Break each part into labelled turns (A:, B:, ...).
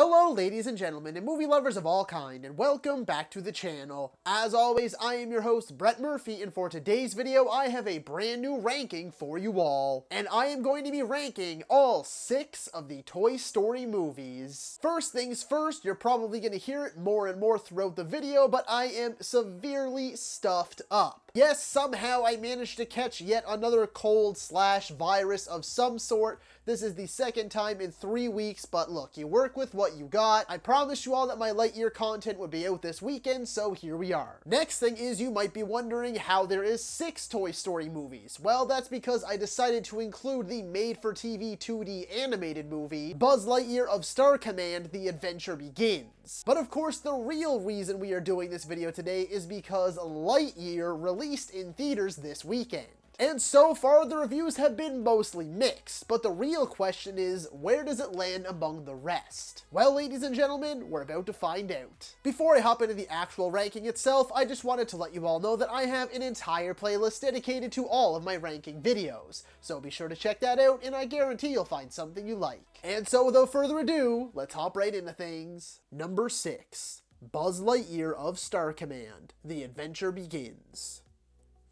A: Hello ladies and gentlemen and movie lovers of all kind, and welcome back to the channel. As always, I am your host Brett Murphy, and for today's video I have a brand new ranking for you all. And I am going to be ranking all 6 of the Toy Story movies. First things first, you're probably going to hear it more and more throughout the video, but I am severely stuffed up. Yes, somehow I managed to catch yet another cold/virus of some sort. This is the second time in 3 weeks, but look, you work with what you got. I promised you all that my Lightyear content would be out this weekend, so here we are. Next thing is, you might be wondering how there is 6 Toy Story movies. Well, that's because I decided to include the made-for-TV 2D animated movie, Buzz Lightyear of Star Command: The Adventure Begins. But of course, the real reason we are doing this video today is because Lightyear released in theaters this weekend. And so far, the reviews have been mostly mixed, but the real question is, where does it land among the rest? Well, ladies and gentlemen, we're about to find out. Before I hop into the actual ranking itself, I just wanted to let you all know that I have an entire playlist dedicated to all of my ranking videos, so be sure to check that out, and I guarantee you'll find something you like. And so without further ado, let's hop right into things. Number 6. Buzz Lightyear of Star Command: The Adventure Begins.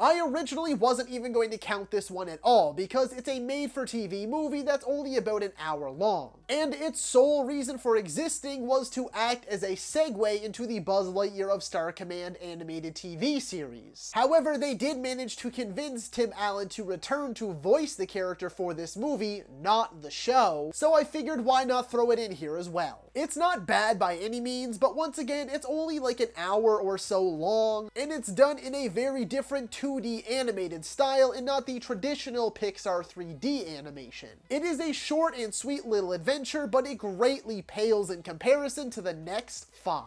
A: I originally wasn't even going to count this one at all because it's a made-for-TV movie that's only about an hour long, and its sole reason for existing was to act as a segue into the Buzz Lightyear of Star Command animated TV series. However, they did manage to convince Tim Allen to return to voice the character for this movie, not the show, so I figured why not throw it in here as well. It's not bad by any means, but once again, it's only like an hour or so long, and it's done in a very different 2D animated style and not the traditional Pixar 3D animation. It is a short and sweet little adventure, but it greatly pales in comparison to the next 5.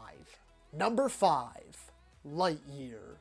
A: Number 5. Lightyear.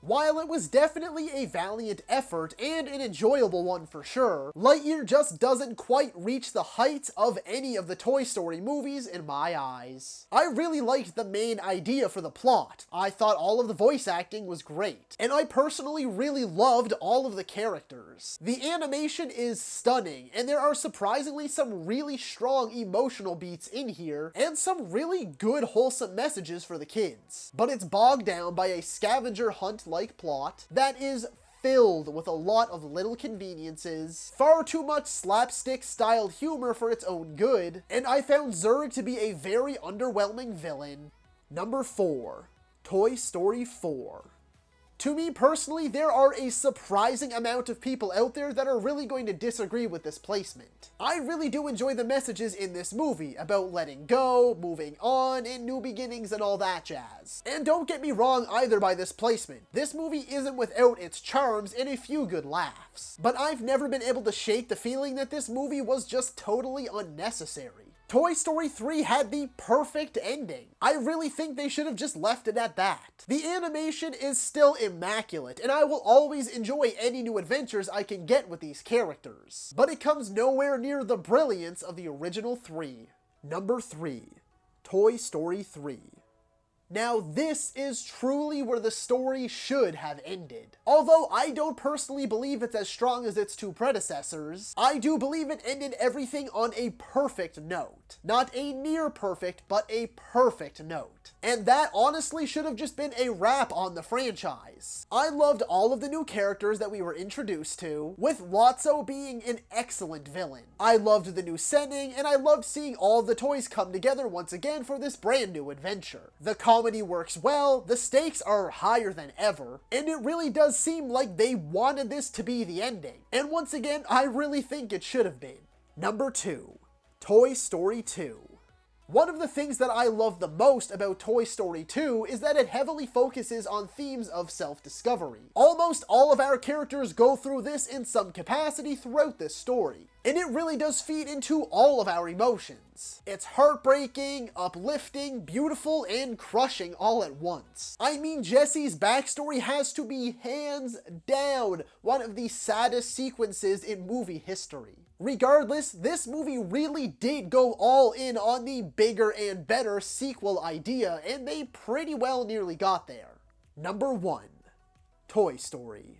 A: While it was definitely a valiant effort and an enjoyable one for sure, Lightyear just doesn't quite reach the heights of any of the Toy Story movies in my eyes. I really liked the main idea for the plot. I thought all of the voice acting was great, and I personally really loved all of the characters. The animation is stunning, and there are surprisingly some really strong emotional beats in here, and some really good wholesome messages for the kids. But it's bogged down by a scavenger hunt like plot that is filled with a lot of little conveniences, far too much slapstick style humor for its own good, and I found Zurg to be a very underwhelming villain. Number 4. Toy Story 4. To me personally, there are a surprising amount of people out there that are really going to disagree with this placement. I really do enjoy the messages in this movie about letting go, moving on, and new beginnings and all that jazz. And don't get me wrong either by this placement. This movie isn't without its charms and a few good laughs. But I've never been able to shake the feeling that this movie was just totally unnecessary. Toy Story 3 had the perfect ending. I really think they should have just left it at that. The animation is still immaculate, and I will always enjoy any new adventures I can get with these characters. But it comes nowhere near the brilliance of the original 3. Number 3. Toy Story 3. Now, this is truly where the story should have ended. Although I don't personally believe it's as strong as its 2 predecessors, I do believe it ended everything on a perfect note. Not a near perfect, but a perfect note. And that honestly should have just been a wrap on the franchise. I loved all of the new characters that we were introduced to, with Lotso being an excellent villain. I loved the new setting, and I loved seeing all the toys come together once again for this brand new adventure. The comedy works well, the stakes are higher than ever, and it really does seem like they wanted this to be the ending. And once again, I really think it should have been. Number 2. Toy Story 2. One of the things that I love the most about Toy Story 2 is that it heavily focuses on themes of self-discovery. Almost all of our characters go through this in some capacity throughout this story, and it really does feed into all of our emotions. It's heartbreaking, uplifting, beautiful, and crushing all at once. I mean, Jesse's backstory has to be hands down one of the saddest sequences in movie history. Regardless, this movie really did go all in on the bigger and better sequel idea, and they pretty well nearly got there. Number 1. Toy Story.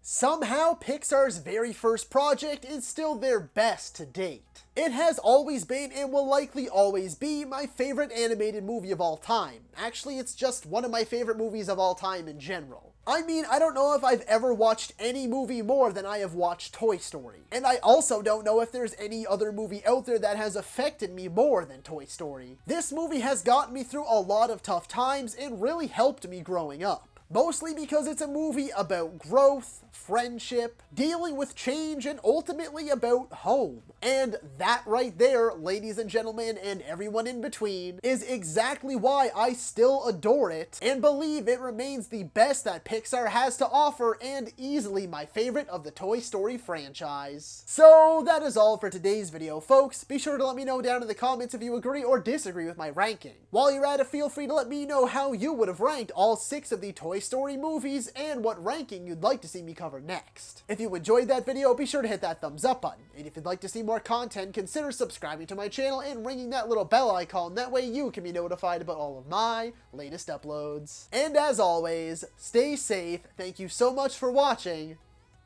A: Somehow, Pixar's very first project is still their best to date. It has always been and will likely always be my favorite animated movie of all time. Actually, it's just one of my favorite movies of all time in general. I mean, I don't know if I've ever watched any movie more than I have watched Toy Story. And I also don't know if there's any other movie out there that has affected me more than Toy Story. This movie has gotten me through a lot of tough times and really helped me growing up. Mostly because it's a movie about growth, friendship, dealing with change, and ultimately about home. And that right there, ladies and gentlemen, and everyone in between, is exactly why I still adore it and believe it remains the best that Pixar has to offer and easily my favorite of the Toy Story franchise. So that is all for today's video, folks. Be sure to let me know down in the comments if you agree or disagree with my ranking. While you're at it, feel free to let me know how you would have ranked all 6 of the Toy Story movies and what ranking you'd like to see me cover next. If you enjoyed that video, be sure to hit that thumbs up button. And if you'd like to see more content, consider subscribing to my channel and ringing that little bell icon. That way you can be notified about all of my latest uploads. And as always, stay safe. Thank you so much for watching,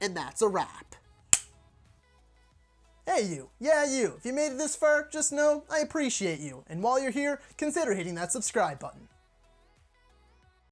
A: and that's a wrap.
B: Hey you, yeah you, if you made it this far, just know I appreciate you, and while you're here, consider hitting that subscribe button.